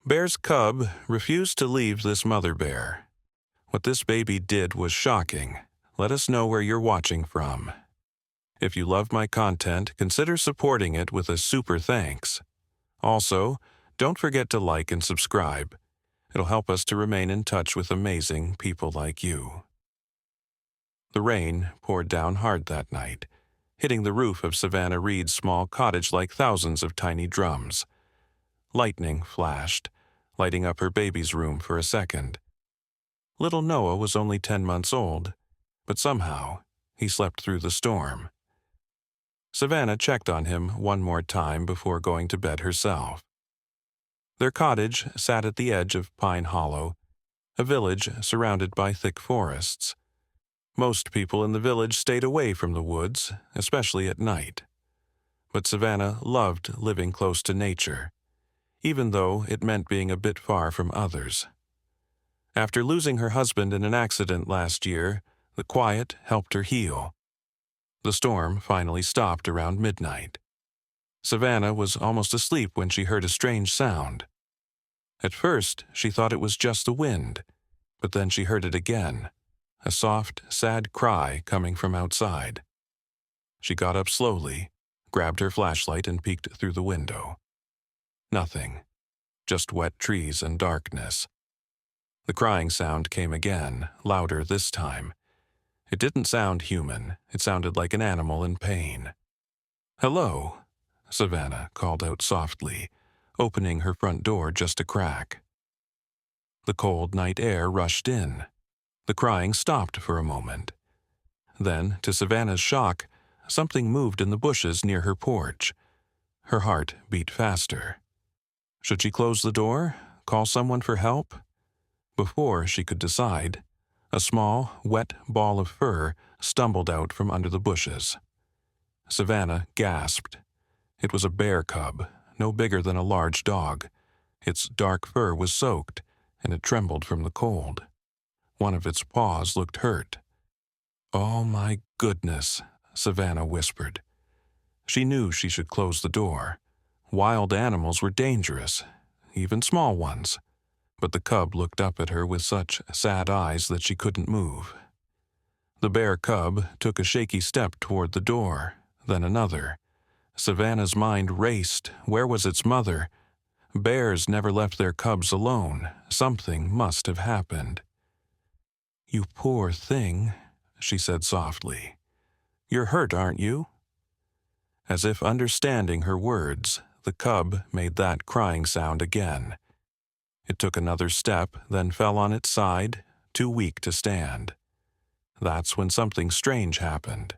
Bear's cub refused to leave this mother bear. What this baby did was shocking. Let us know where you're watching from. If you love my content, consider supporting it with a super thanks. Also, don't forget to like and subscribe. It'll help us to remain in touch with amazing people like you. The rain poured down hard that night, hitting the roof of Savannah Reed's small cottage like thousands of tiny drums. Lightning flashed, lighting up her baby's room for a second. Little Noah was only 10 months old, but somehow he slept through the storm. Savannah checked on him one more time before going to bed herself. Their cottage sat at the edge of Pine Hollow, a village surrounded by thick forests. Most people in the village stayed away from the woods, especially at night. But Savannah loved living close to nature, even though it meant being a bit far from others. After losing her husband in an accident last year, the quiet helped her heal. The storm finally stopped around midnight. Savannah was almost asleep when she heard a strange sound. At first, she thought it was just the wind, but then she heard it again, a soft, sad cry coming from outside. She got up slowly, grabbed her flashlight and peeked through the window. Nothing, just wet trees and darkness. The crying sound came again, louder this time. It didn't sound human. It sounded like an animal in pain. "Hello," Savannah called out softly, opening her front door just a crack. The cold night air rushed in. The crying stopped for a moment. Then, to Savannah's shock, something moved in the bushes near her porch. Her heart beat faster. Should she close the door? Call someone for help? Before she could decide, a small, wet ball of fur stumbled out from under the bushes. Savannah gasped. It was a bear cub, no bigger than a large dog. Its dark fur was soaked, and it trembled from the cold. One of its paws looked hurt. "Oh my goodness," Savannah whispered. She knew she should close the door. Wild animals were dangerous, even small ones. But the cub looked up at her with such sad eyes that she couldn't move. The bear cub took a shaky step toward the door, then another. Savannah's mind raced. Where was its mother? Bears never left their cubs alone. Something must have happened. "You poor thing," she said softly. "You're hurt, aren't you?" As if understanding her words, the cub made that crying sound again. It took another step, then fell on its side, too weak to stand. That's when something strange happened.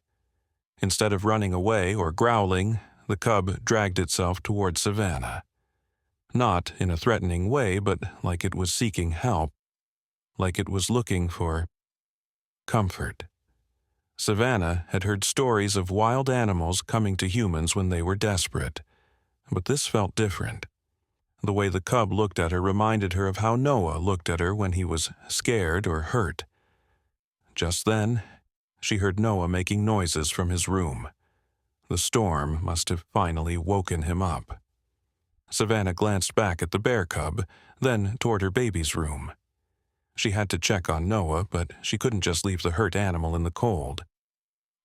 Instead of running away or growling, the cub dragged itself toward Savannah. Not in a threatening way, but like it was seeking help, like it was looking for comfort. Savannah had heard stories of wild animals coming to humans when they were desperate, but this felt different. The way the cub looked at her reminded her of how Noah looked at her when he was scared or hurt. Just then, she heard Noah making noises from his room. The storm must have finally woken him up. Savannah glanced back at the bear cub, then toward her baby's room. She had to check on Noah, but she couldn't just leave the hurt animal in the cold.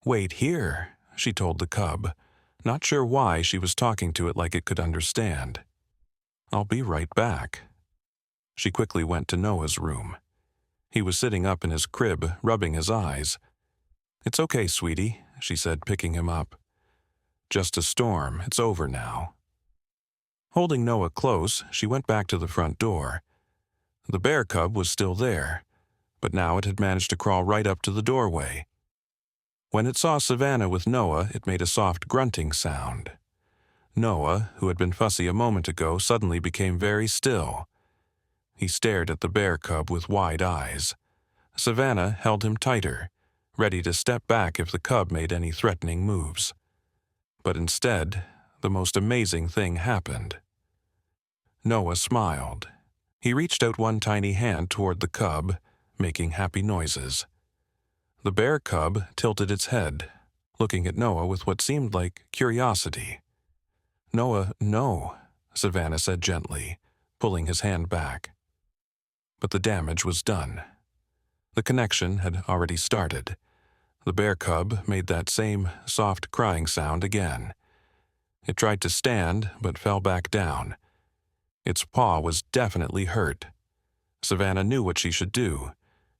"Wait here," she told the cub, not sure why she was talking to it like it could understand. "I'll be right back." She quickly went to Noah's room. He was sitting up in his crib, rubbing his eyes. "It's okay, sweetie," she said, picking him up. "Just a storm. It's over now." Holding Noah close, she went back to the front door. The bear cub was still there, but now it had managed to crawl right up to the doorway. When it saw Savannah with Noah, it made a soft grunting sound. Noah, who had been fussy a moment ago, suddenly became very still. He stared at the bear cub with wide eyes. Savannah held him tighter, ready to step back if the cub made any threatening moves. But instead, the most amazing thing happened. Noah smiled. He reached out one tiny hand toward the cub, making happy noises. The bear cub tilted its head, looking at Noah with what seemed like curiosity. "Noah, no," Savannah said gently. pulling his hand back. But the damage was done. The connection had already started. The bear cub made that same soft crying sound again. It tried to stand, but fell back down. Its paw was definitely hurt. Savannah knew what she should do.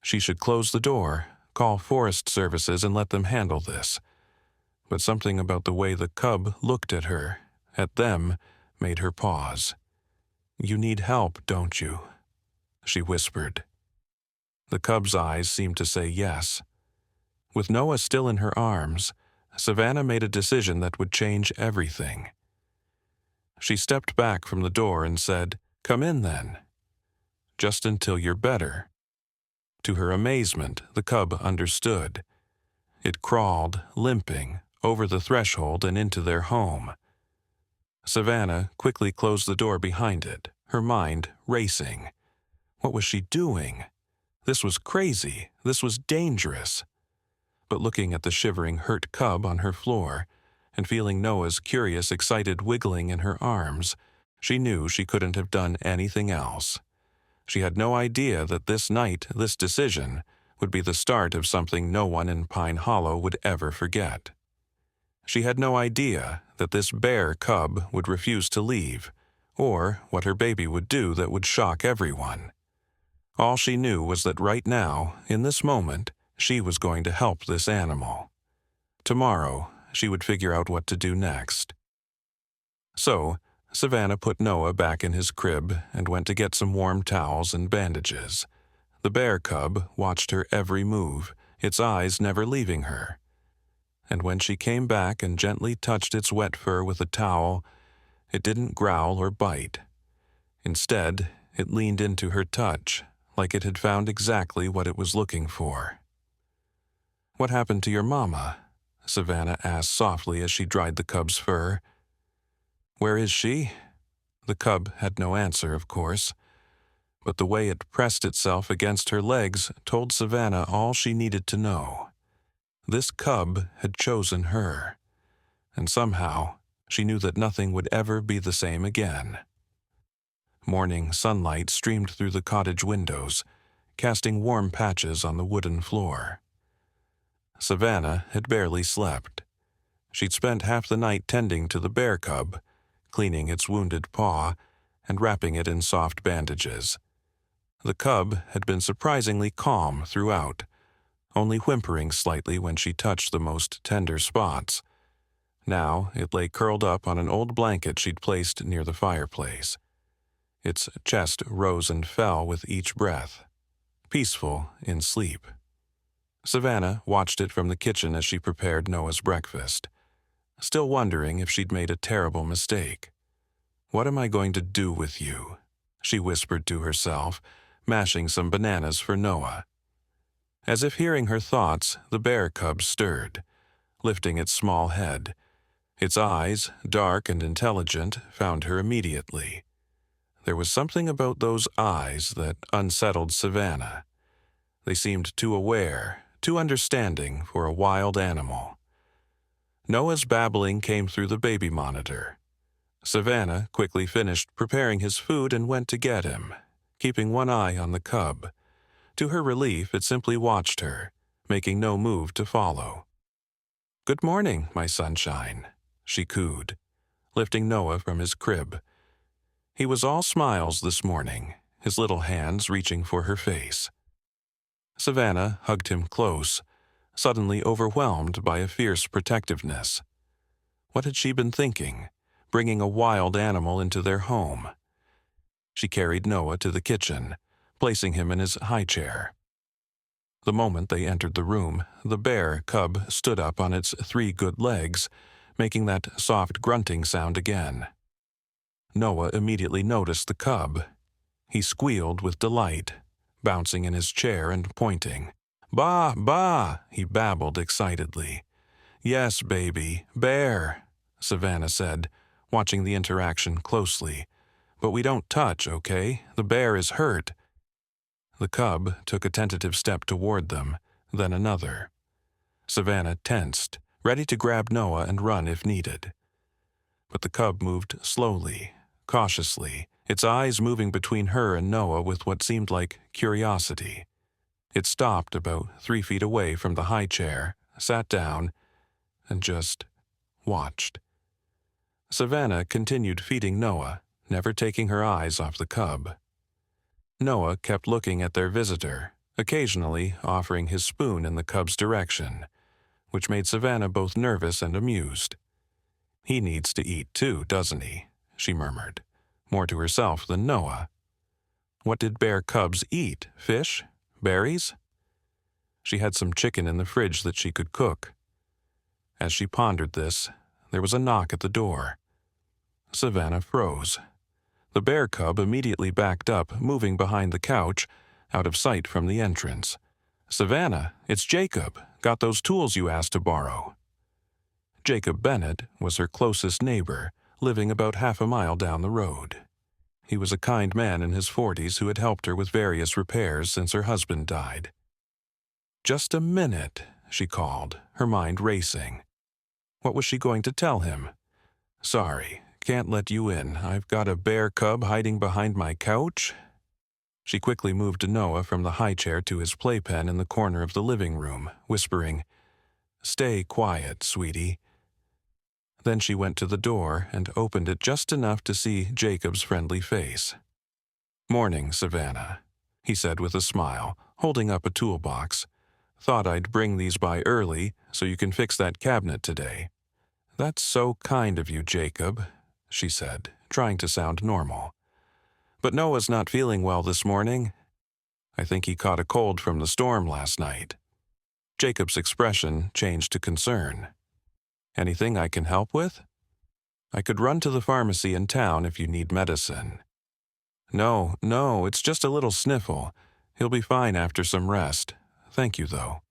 She should close the door, call forest services, and let them handle this. But something about the way the cub looked at her, at them, made her pause. "You need help, don't you?" she whispered. The cub's eyes seemed to say yes. With Noah still in her arms, Savannah made a decision that would change everything. She stepped back from the door and said, "Come in then. Just until you're better." To her amazement, the cub understood. It crawled, limping, over the threshold and into their home. Savannah quickly closed the door behind it, her mind racing. What was she doing? This was crazy. This was dangerous. But looking at the shivering, hurt cub on her floor, and feeling Noah's curious, excited wiggling in her arms, she knew she couldn't have done anything else. She had no idea that this night, this decision, would be the start of something no one in Pine Hollow would ever forget. She had no idea that this bear cub would refuse to leave, or what her baby would do that would shock everyone. All she knew was that right now, in this moment, she was going to help this animal. Tomorrow, she would figure out what to do next. So, Savannah put Noah back in his crib and went to get some warm towels and bandages. The bear cub watched her every move, its eyes never leaving her. And when she came back and gently touched its wet fur with a towel, it didn't growl or bite. Instead, it leaned into her touch, like it had found exactly what it was looking for. "What happened to your mama?" Savannah asked softly as she dried the cub's fur. "Where is she?" The cub had no answer, of course, but the way it pressed itself against her legs told Savannah all she needed to know. This cub had chosen her, and somehow she knew that nothing would ever be the same again. Morning sunlight streamed through the cottage windows, casting warm patches on the wooden floor. Savannah had barely slept. She'd spent half the night tending to the bear cub, cleaning its wounded paw and wrapping it in soft bandages. The cub had been surprisingly calm throughout, only whimpering slightly when she touched the most tender spots. Now it lay curled up on an old blanket she'd placed near the fireplace. Its chest rose and fell with each breath, peaceful in sleep. Savannah watched it from the kitchen as she prepared Noah's breakfast, still wondering if she'd made a terrible mistake. "What am I going to do with you?" she whispered to herself, mashing some bananas for Noah. As if hearing her thoughts, the bear cub stirred, lifting its small head. Its eyes, dark and intelligent, found her immediately. There was something about those eyes that unsettled Savannah. They seemed too aware, too understanding for a wild animal. Noah's babbling came through the baby monitor. Savannah quickly finished preparing his food and went to get him, keeping one eye on the cub. To her relief, it simply watched her, making no move to follow. "Good morning, my sunshine," she cooed, lifting Noah from his crib. He was all smiles this morning, his little hands reaching for her face. Savannah hugged him close, suddenly overwhelmed by a fierce protectiveness. What had she been thinking, bringing a wild animal into their home? She carried Noah to the kitchen, placing him in his high chair. The moment they entered the room, the bear cub stood up on its 3 good legs, making that soft grunting sound again. Noah immediately noticed the cub. He squealed with delight, bouncing in his chair and pointing. "Bah, bah," he babbled excitedly. "Yes, baby, bear," Savannah said, watching the interaction closely. "But we don't touch, okay? The bear is hurt." The cub took a tentative step toward them, then another. Savannah tensed, ready to grab Noah and run if needed. But the cub moved slowly, cautiously, its eyes moving between her and Noah with what seemed like curiosity. It stopped about 3 feet away from the high chair, sat down, and just watched. Savannah continued feeding Noah, never taking her eyes off the cub. Noah kept looking at their visitor, occasionally offering his spoon in the cub's direction, which made Savannah both nervous and amused. "He needs to eat too, doesn't he?" she murmured, more to herself than Noah. What did bear cubs eat? Fish? Berries? She had some chicken in the fridge that she could cook. As she pondered this, there was a knock at the door. Savannah froze. The bear cub immediately backed up, moving behind the couch, out of sight from the entrance. "Savannah, it's Jacob. Got those tools you asked to borrow." Jacob Bennett was her closest neighbor, living about half a mile down the road. He was a kind man in his 40s who had helped her with various repairs since her husband died. "Just a minute," she called, her mind racing. What was she going to tell him? "Sorry, can't let you in. I've got a bear cub hiding behind my couch." She quickly moved Noah from the high chair to his playpen in the corner of the living room, whispering, "Stay quiet, sweetie." Then she went to the door and opened it just enough to see Jacob's friendly face. "Morning, Savannah," he said with a smile, holding up a toolbox. "Thought I'd bring these by early so you can fix that cabinet today." "That's so kind of you, Jacob," she said, trying to sound normal. "But Noah's not feeling well this morning. I think he caught a cold from the storm last night." Jacob's expression changed to concern. "Anything I can help with? I could run to the pharmacy in town if you need medicine." No, it's just a little sniffle. He'll be fine after some rest. Thank you, though."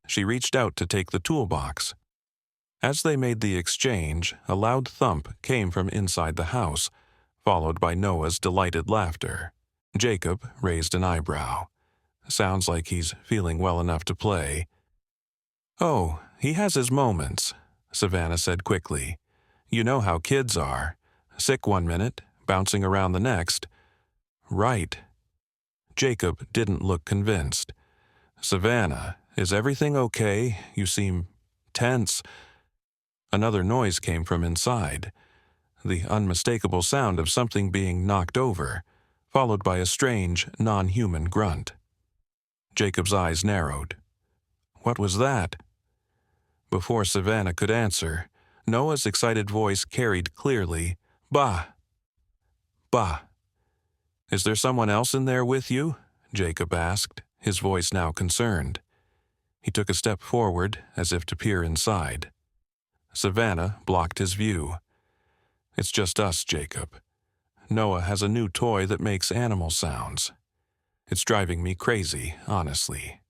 She reached out to take the toolbox. As they made the exchange, a loud thump came from inside the house, followed by Noah's delighted laughter. Jacob raised an eyebrow. "Sounds like he's feeling well enough to play." "Oh, he has his moments," Savannah said quickly. "You know how kids are. Sick one minute, bouncing around the next." "Right." Jacob didn't look convinced. "Savannah, is everything okay? You seem tense." Another noise came from inside, the unmistakable sound of something being knocked over, followed by a strange, non-human grunt. Jacob's eyes narrowed. What was that? Before Savannah could answer, Noah's excited voice carried clearly, "Bah! Bah!" "Is there someone else in there with you?" Jacob asked, his voice now concerned. He took a step forward, as if to peer inside. Savannah blocked his view. "It's just us, Jacob. Noah has a new toy that makes animal sounds. It's driving me crazy, honestly."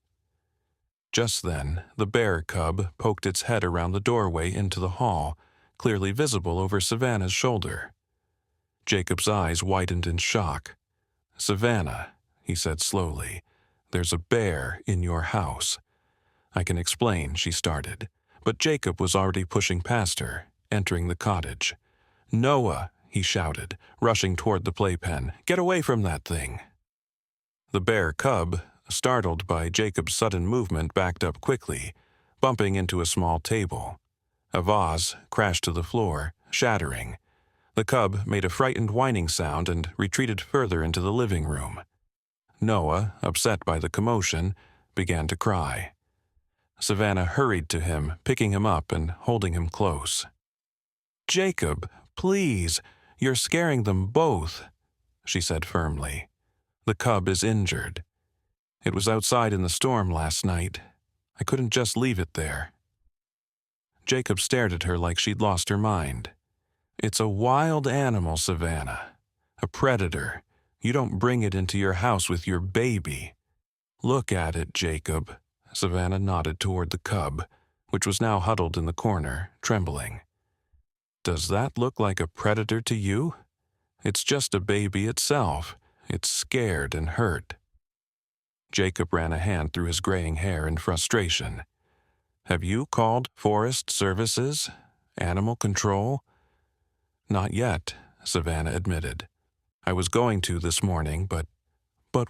Just then, the bear cub poked its head around the doorway into the hall, clearly visible over Savannah's shoulder. Jacob's eyes widened in shock. "Savannah," he said slowly, "there's a bear in your house." "I can explain," she started, but Jacob was already pushing past her, entering the cottage. "Noah," he shouted, rushing toward the playpen, "get away from that thing." The bear cub, startled by Jacob's sudden movement, backed up quickly, bumping into a small table. A vase crashed to the floor, shattering. The cub made a frightened whining sound and retreated further into the living room. Noah, upset by the commotion, began to cry. Savannah hurried to him, picking him up and holding him close. "Jacob, please, you're scaring them both," she said firmly. "The cub is injured. It was outside in the storm last night. I couldn't just leave it there." Jacob stared at her like she'd lost her mind. "It's a wild animal, Savannah. A predator. You don't bring it into your house with your baby." "Look at it, Jacob." Savannah nodded toward the cub, which was now huddled in the corner, trembling. "Does that look like a predator to you? It's just a baby itself. It's scared and hurt." Jacob ran a hand through his graying hair in frustration. "Have you called Forest Services? Animal Control?" "Not yet," Savannah admitted. I was going to this morning, but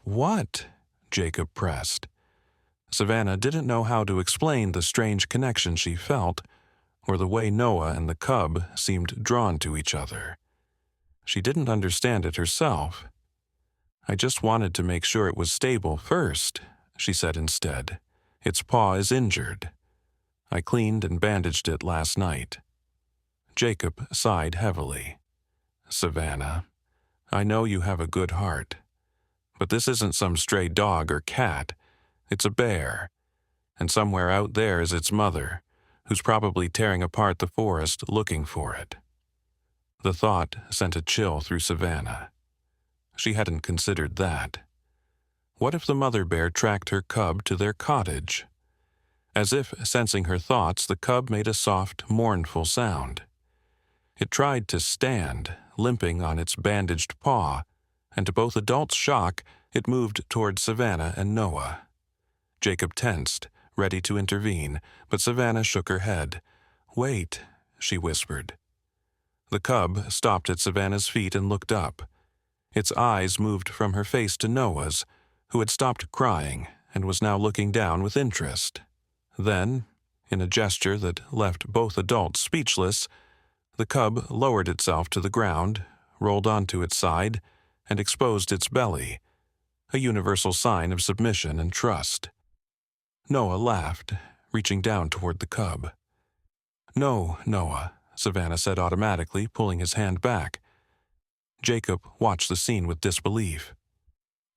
what? Jacob pressed. Savannah didn't know how to explain the strange connection she felt, or the way Noah and the cub seemed drawn to each other. She didn't understand it herself. I just wanted to make sure it was stable first, she said instead. Its paw is injured. I cleaned and bandaged it last night. Jacob sighed heavily. Savannah, I know you have a good heart, but this isn't some stray dog or cat. It's a bear, and somewhere out there is its mother, who's probably tearing apart the forest looking for it. The thought sent a chill through Savannah. She hadn't considered that. What if the mother bear tracked her cub to their cottage? As if sensing her thoughts, the cub made a soft, mournful sound. It tried to stand, limping on its bandaged paw, and to both adults' shock, it moved toward Savannah and Noah. Jacob tensed, ready to intervene, but Savannah shook her head. Wait, she whispered. The cub stopped at Savannah's feet and looked up. Its eyes moved from her face to Noah's, who had stopped crying and was now looking down with interest. Then, in a gesture that left both adults speechless, the cub lowered itself to the ground, rolled onto its side, and exposed its belly, a universal sign of submission and trust. Noah laughed, reaching down toward the cub. No, Noah, Savannah said automatically, pulling his hand back. Jacob watched the scene with disbelief.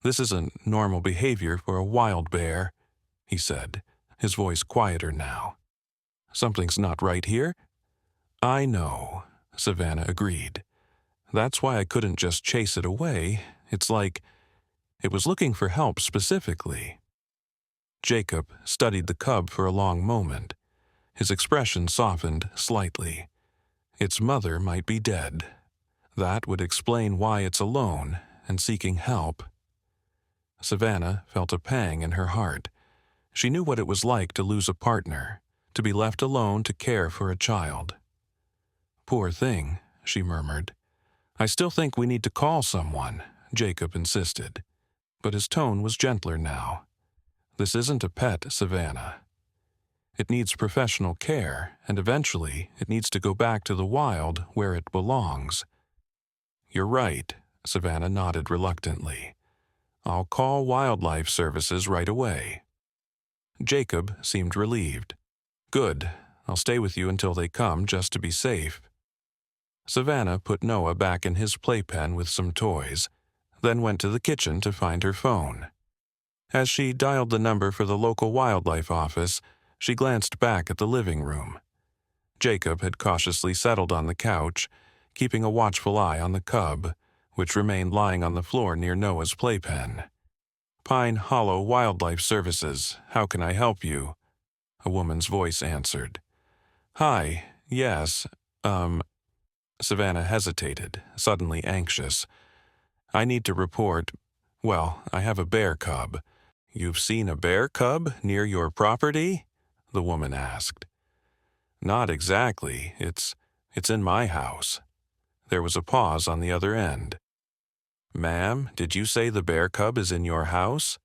This isn't normal behavior for a wild bear, he said, his voice quieter now. Something's not right here? I know, Savannah agreed. That's why I couldn't just chase it away. It's like it was looking for help specifically. Jacob studied the cub for a long moment. His expression softened slightly. Its mother might be dead. That would explain why it's alone and seeking help. Savannah felt a pang in her heart. She knew what it was like to lose a partner, to be left alone to care for a child. Poor thing, she murmured. I still think we need to call someone, Jacob insisted. But his tone was gentler now. This isn't a pet, Savannah. It needs professional care, and eventually it needs to go back to the wild where it belongs. You're right, Savannah nodded reluctantly. I'll call Wildlife Services right away. Jacob seemed relieved. Good, I'll stay with you until they come just to be safe. Savannah put Noah back in his playpen with some toys, then went to the kitchen to find her phone. As she dialed the number for the local wildlife office, she glanced back at the living room. Jacob had cautiously settled on the couch, keeping a watchful eye on the cub, which remained lying on the floor near Noah's playpen. Pine Hollow Wildlife Services, how can I help you? A woman's voice answered. Hi, yes, Savannah hesitated, suddenly anxious. I need to report. Well, I have a bear cub. You've seen a bear cub near your property? The woman asked. Not exactly. It's in my house. There was a pause on the other end. Ma'am, did you say the bear cub is in your house?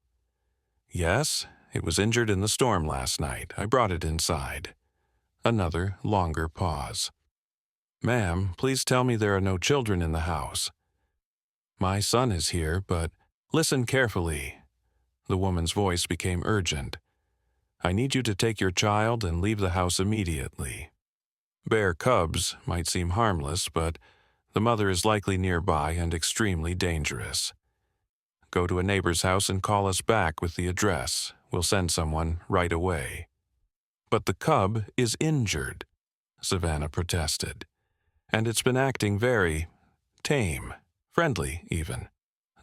Yes, it was injured in the storm last night. I brought it inside. Another longer pause. Ma'am, please tell me there are no children in the house. My son is here, but listen carefully. The woman's voice became urgent. I need you to take your child and leave the house immediately. Bear cubs might seem harmless, but the mother is likely nearby and extremely dangerous. Go to a neighbor's house and call us back with the address. We'll send someone right away. But the cub is injured, Savannah protested. And it's been acting very tame, friendly even.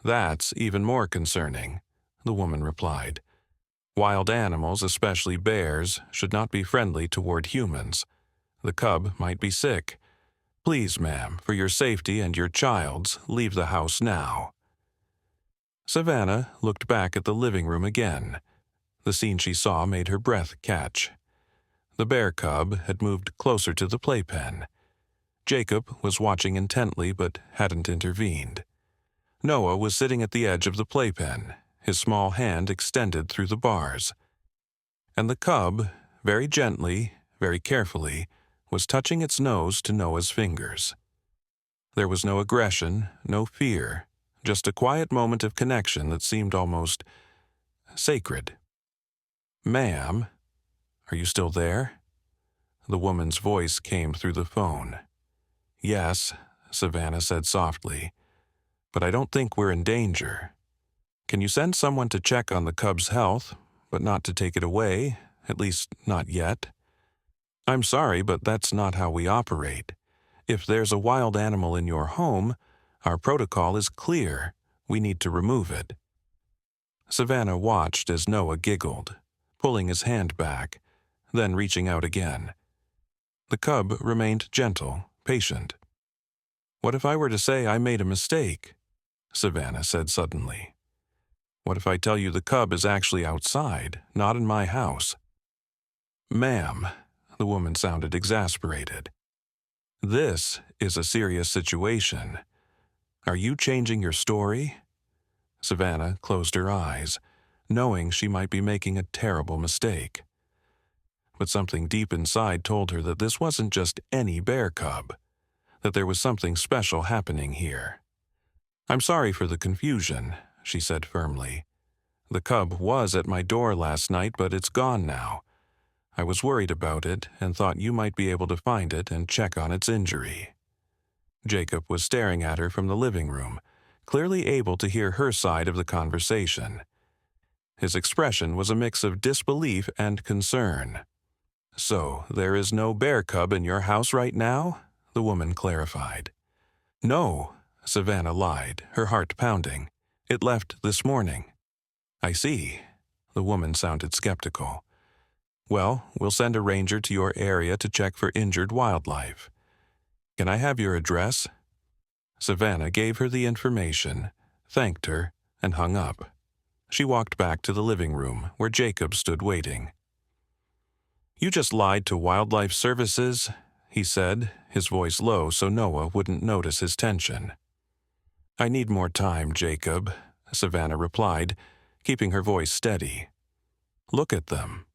That's even more concerning, the woman replied. Wild animals, especially bears, should not be friendly toward humans. The cub might be sick. Please, ma'am, for your safety and your child's, leave the house now. Savannah looked back at the living room again. The scene she saw made her breath catch. The bear cub had moved closer to the playpen. Jacob was watching intently but hadn't intervened. Noah was sitting at the edge of the playpen, his small hand extended through the bars. And the cub, very gently, very carefully, was touching its nose to Noah's fingers. There was no aggression, no fear, just a quiet moment of connection that seemed almost sacred. "Ma'am, are you still there?" The woman's voice came through the phone. "Yes," Savannah said softly, "but I don't think we're in danger. Can you send someone to check on the cub's health, but not to take it away, at least not yet? I'm sorry, but that's not how we operate. If there's a wild animal in your home, our protocol is clear. We need to remove it." Savannah watched as Noah giggled, pulling his hand back, then reaching out again. The cub remained gentle, patient. "What if I were to say I made a mistake?" Savannah said suddenly. "What if I tell you the cub is actually outside, not in my house?" "Ma'am," the woman sounded exasperated. "This is a serious situation. Are you changing your story?" Savannah closed her eyes, knowing she might be making a terrible mistake. But something deep inside told her that this wasn't just any bear cub, that there was something special happening here. "I'm sorry for the confusion," she said firmly. "The cub was at my door last night, but it's gone now. I was worried about it and thought you might be able to find it and check on its injury." Jacob was staring at her from the living room, clearly able to hear her side of the conversation. His expression was a mix of disbelief and concern. "So, there is no bear cub in your house right now?" the woman clarified. "No," Savannah lied, her heart pounding. "It left this morning." "I see." The woman sounded skeptical. "Well, we'll send a ranger to your area to check for injured wildlife. Can I have your address?" Savannah gave her the information, thanked her, and hung up. She walked back to the living room where Jacob stood waiting. "You just lied to Wildlife Services," he said, his voice low so Noah wouldn't notice his tension. "I need more time, Jacob," Savannah replied, keeping her voice steady. "Look at them."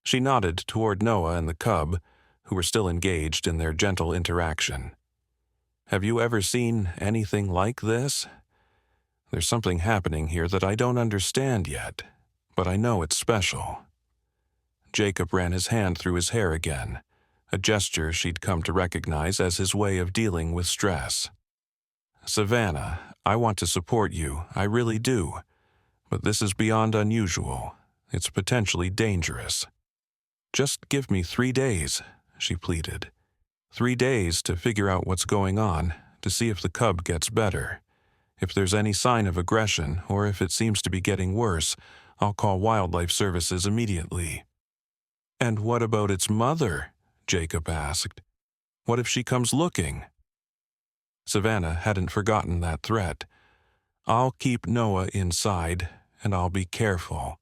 She nodded toward Noah and the cub, who were still engaged in their gentle interaction. "Have you ever seen anything like this? There's something happening here that I don't understand yet, but I know it's special." Jacob ran his hand through his hair again, a gesture she'd come to recognize as his way of dealing with stress. "Savannah, I want to support you, I really do, but this is beyond unusual. It's potentially dangerous. Just give me 3 days," she pleaded. 3 days to figure out what's going on, to see if the cub gets better. If there's any sign of aggression, or if it seems to be getting worse, I'll call Wildlife Services immediately." "And what about its mother?" Jacob asked. "What if she comes looking?" Savannah hadn't forgotten that threat. "I'll keep Noah inside, and I'll be careful."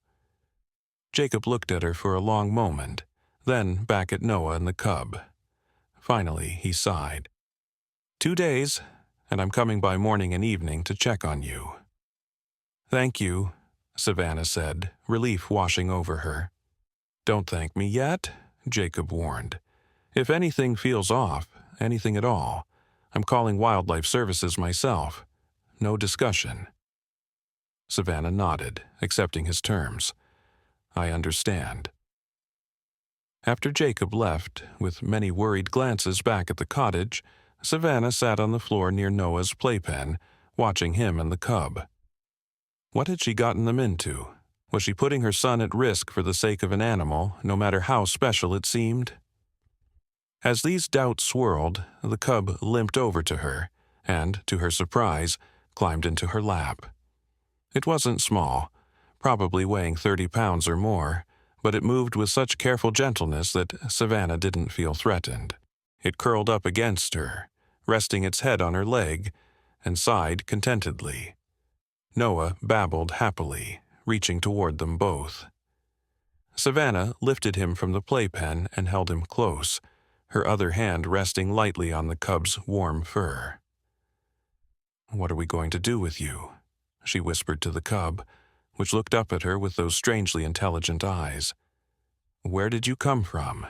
Jacob looked at her for a long moment, then back at Noah and the cub. Finally, he sighed. 2 days, and I'm coming by morning and evening to check on you." "Thank you," Savannah said, relief washing over her. "Don't thank me yet," Jacob warned. "If anything feels off, anything at all, I'm calling Wildlife Services myself. No discussion." Savannah nodded, accepting his terms. "I understand." After Jacob left, with many worried glances back at the cottage, Savannah sat on the floor near Noah's playpen, watching him and the cub. What had she gotten them into? Was she putting her son at risk for the sake of an animal, no matter how special it seemed? As these doubts swirled, the cub limped over to her, and, to her surprise, climbed into her lap. It wasn't small, probably weighing 30 pounds or more, but it moved with such careful gentleness that Savannah didn't feel threatened. It curled up against her, resting its head on her leg, and sighed contentedly. Noah babbled happily, reaching toward them both. Savannah lifted him from the playpen and held him close, her other hand resting lightly on the cub's warm fur. "What are we going to do with you?" she whispered to the cub, which looked up at her with those strangely intelligent eyes. "Where did you come from?"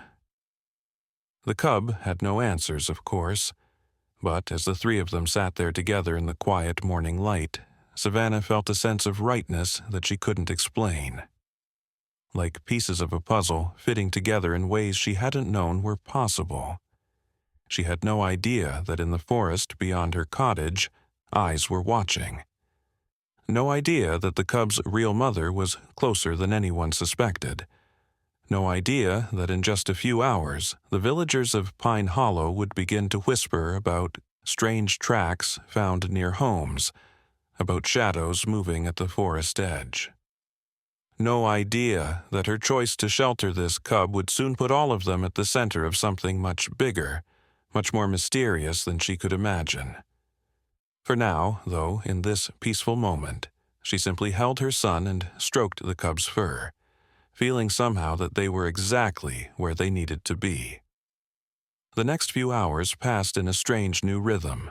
The cub had no answers, of course, but as the three of them sat there together in the quiet morning light, Savannah felt a sense of rightness that she couldn't explain. Like pieces of a puzzle fitting together in ways she hadn't known were possible. She had no idea that in the forest beyond her cottage, eyes were watching. No idea that the cub's real mother was closer than anyone suspected. No idea that in just a few hours, the villagers of Pine Hollow would begin to whisper about strange tracks found near homes, about shadows moving at the forest edge. No idea that her choice to shelter this cub would soon put all of them at the center of something much bigger, much more mysterious than she could imagine. For now, though, in this peaceful moment, she simply held her son and stroked the cub's fur, feeling somehow that they were exactly where they needed to be. The next few hours passed in a strange new rhythm.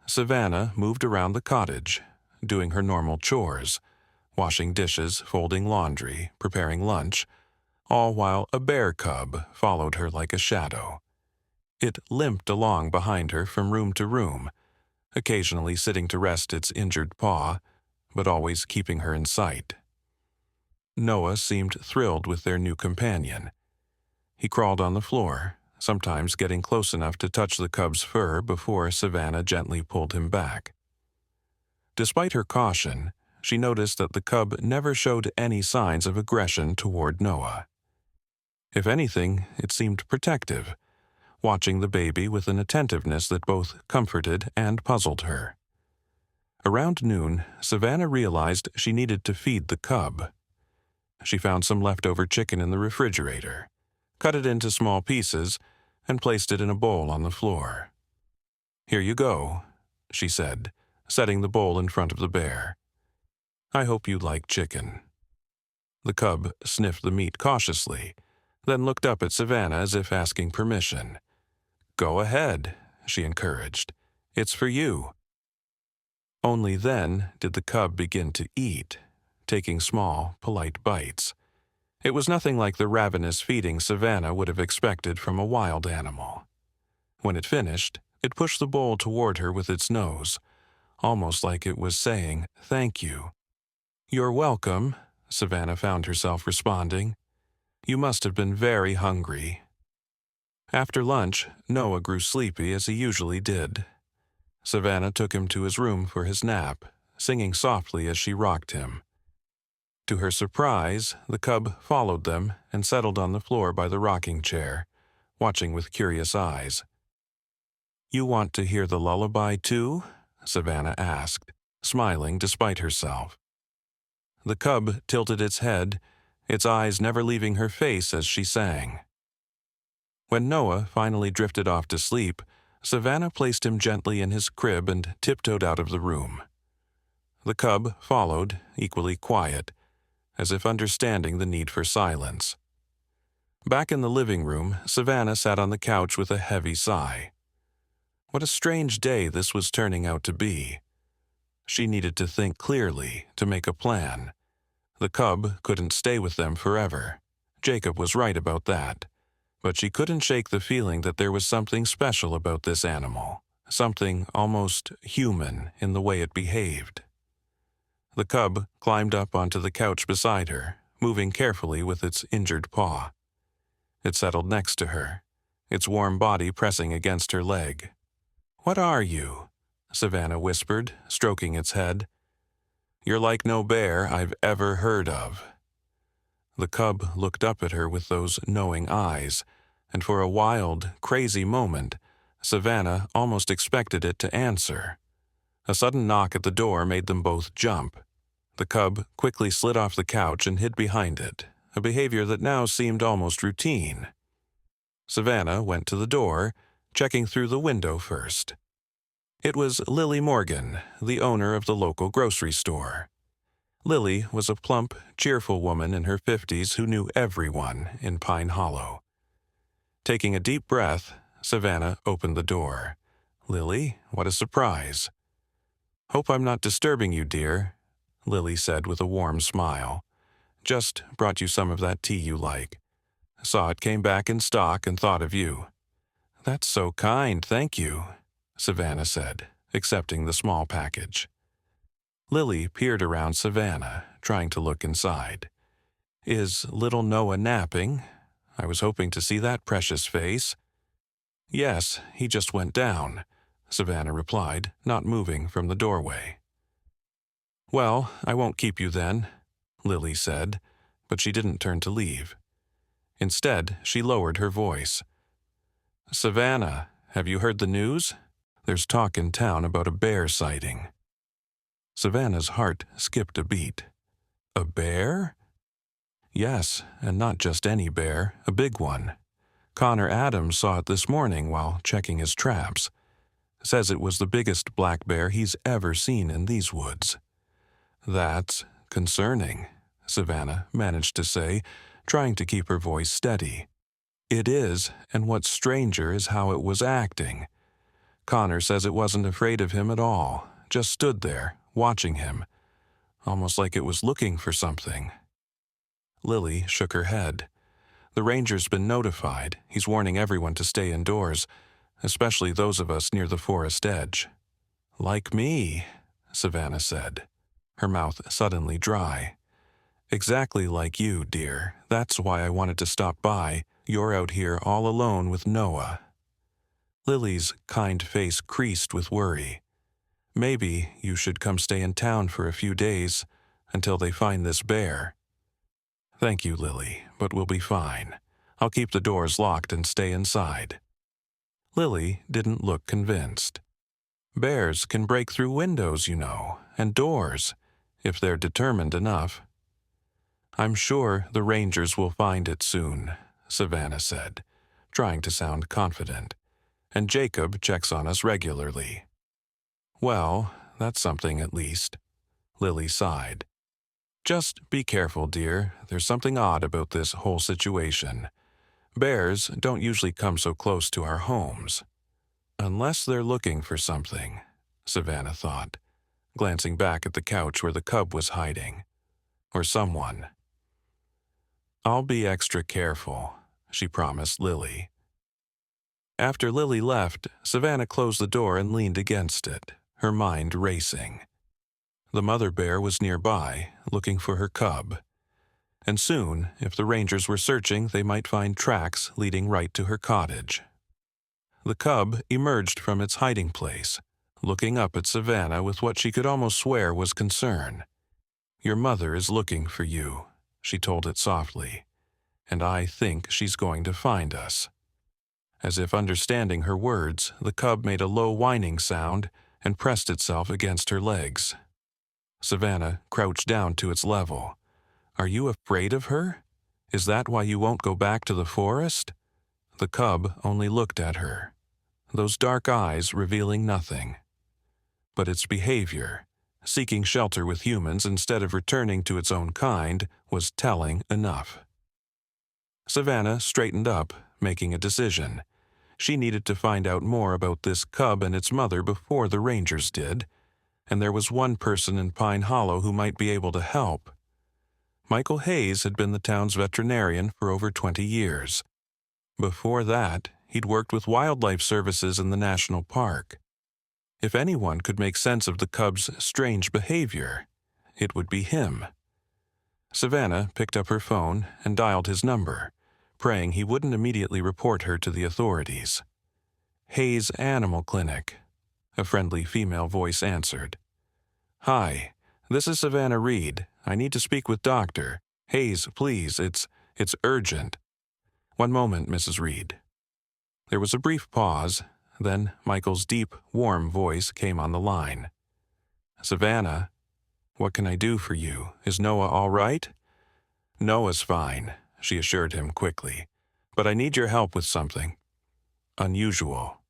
Savannah moved around the cottage, doing her normal chores, washing dishes, folding laundry, preparing lunch, all while a bear cub followed her like a shadow. It limped along behind her from room to room, occasionally sitting to rest its injured paw, but always keeping her in sight. Noah seemed thrilled with their new companion. He crawled on the floor, sometimes getting close enough to touch the cub's fur before Savannah gently pulled him back. Despite her caution, she noticed that the cub never showed any signs of aggression toward Noah. If anything, it seemed protective, watching the baby with an attentiveness that both comforted and puzzled her. Around noon, Savannah realized she needed to feed the cub. She found some leftover chicken in the refrigerator, cut it into small pieces, and placed it in a bowl on the floor. "Here you go," she said, setting the bowl in front of the bear. "I hope you like chicken." The cub sniffed the meat cautiously, then looked up at Savannah as if asking permission. "Go ahead," she encouraged. "It's for you." Only then did the cub begin to eat, taking small, polite bites. It was nothing like the ravenous feeding Savannah would have expected from a wild animal. When it finished, it pushed the bowl toward her with its nose, almost like it was saying, "Thank you." "You're welcome," Savannah found herself responding. "You must have been very hungry." After lunch, Noah grew sleepy as he usually did. Savannah took him to his room for his nap, singing softly as she rocked him. To her surprise, the cub followed them and settled on the floor by the rocking chair, watching with curious eyes. "You want to hear the lullaby too?" Savannah asked, smiling despite herself. The cub tilted its head, its eyes never leaving her face as she sang. When Noah finally drifted off to sleep, Savannah placed him gently in his crib and tiptoed out of the room. The cub followed, equally quiet, as if understanding the need for silence. Back in the living room, Savannah sat on the couch with a heavy sigh. What a strange day this was turning out to be. She needed to think clearly, to make a plan. The cub couldn't stay with them forever. Jacob was right about that. But she couldn't shake the feeling that there was something special about this animal, something almost human in the way it behaved. The cub climbed up onto the couch beside her, moving carefully with its injured paw. It settled next to her, its warm body pressing against her leg. "What are you?" Savannah whispered, stroking its head. "You're like no bear I've ever heard of." The cub looked up at her with those knowing eyes, and for a wild, crazy moment, Savannah almost expected it to answer. A sudden knock at the door made them both jump. The cub quickly slid off the couch and hid behind it, a behavior that now seemed almost routine. Savannah went to the door, checking through the window first. It was Lily Morgan, the owner of the local grocery store. Lily was a plump, cheerful woman in her 50s who knew everyone in Pine Hollow. Taking a deep breath, Savannah opened the door. "Lily, what a surprise." Hope I'm not disturbing you, dear, Lily said with a warm smile. Just brought you some of that tea you like. Saw it came back in stock and thought of you. That's so kind, thank you, Savannah said, accepting the small package. Lily peered around Savannah, trying to look inside. Is little Noah napping? I was hoping to see that precious face. Yes, he just went down, Savannah replied, not moving from the doorway. Well, I won't keep you then, Lily said, but she didn't turn to leave. Instead, she lowered her voice. Savannah, have you heard the news? There's talk in town about a bear sighting. Savannah's heart skipped a beat. A bear? Yes, and not just any bear, a big one. Connor Adams saw it this morning while checking his traps. Says it was the biggest black bear he's ever seen in these woods. That's concerning, Savannah managed to say, trying to keep her voice steady. It is, and what's stranger is how it was acting. Connor says it wasn't afraid of him at all, just stood there, watching him, almost like it was looking for something. Lily shook her head. The ranger's been notified. He's warning everyone to stay indoors, especially those of us near the forest edge. Like me, Savannah said, her mouth suddenly dry. Exactly like you, dear. That's why I wanted to stop by. You're out here all alone with Noah. Lily's kind face creased with worry. Maybe you should come stay in town for a few days until they find this bear. Thank you, Lily, but we'll be fine. I'll keep the doors locked and stay inside. Lily didn't look convinced. Bears can break through windows, you know, and doors, if they're determined enough. I'm sure the rangers will find it soon, Savannah said, trying to sound confident. And Jacob checks on us regularly. Well, that's something at least. Lily sighed. Just be careful, dear. There's something odd about this whole situation. Bears don't usually come so close to our homes. Unless they're looking for something, Savannah thought, glancing back at the couch where the cub was hiding. Or someone. I'll be extra careful, she promised Lily. After Lily left, Savannah closed the door and leaned against it, her mind racing. The mother bear was nearby, looking for her cub. And soon, if the rangers were searching, they might find tracks leading right to her cottage. The cub emerged from its hiding place, looking up at Savannah with what she could almost swear was concern. Your mother is looking for you, she told it softly, and I think she's going to find us. As if understanding her words, the cub made a low whining sound and pressed itself against her legs. Savannah crouched down to its level. Are you afraid of her? Is that why you won't go back to the forest? The cub only looked at her, those dark eyes revealing nothing. But its behavior, seeking shelter with humans instead of returning to its own kind, was telling enough. Savannah straightened up, making a decision. She needed to find out more about this cub and its mother before the rangers did, and there was one person in Pine Hollow who might be able to help. Michael Hayes had been the town's veterinarian for over 20 years. Before that, he'd worked with wildlife services in the national park. If anyone could make sense of the cub's strange behavior, it would be him. Savannah picked up her phone and dialed his number, praying he wouldn't immediately report her to the authorities. Hayes Animal Clinic, a friendly female voice answered. Hi, this is Savannah Reed. I need to speak with Dr. Hayes, please, it's urgent. One moment, Mrs. Reed. There was a brief pause, then Michael's deep, warm voice came on the line. Savannah, what can I do for you? Is Noah all right? Noah's fine, she assured him quickly, but I need your help with something. Unusual.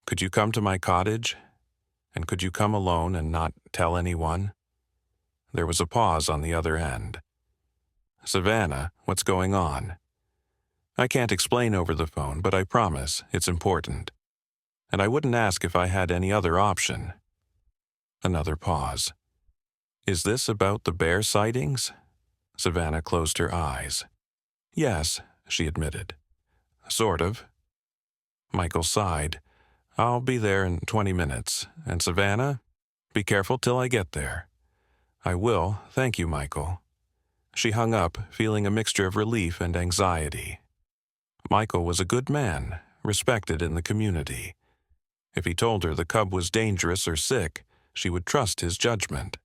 Could you come to my cottage? And could you come alone and not tell anyone? There was a pause on the other end. Savannah, what's going on? I can't explain over the phone, but I promise it's important. And I wouldn't ask if I had any other option. Another pause. Is this about the bear sightings? Savannah closed her eyes. Yes, she admitted. Sort of. Michael sighed. I'll be there in 20 minutes. And Savannah, be careful till I get there. I will, thank you, Michael. She hung up, feeling a mixture of relief and anxiety. Michael was a good man, respected in the community. If he told her the cub was dangerous or sick, she would trust his judgment.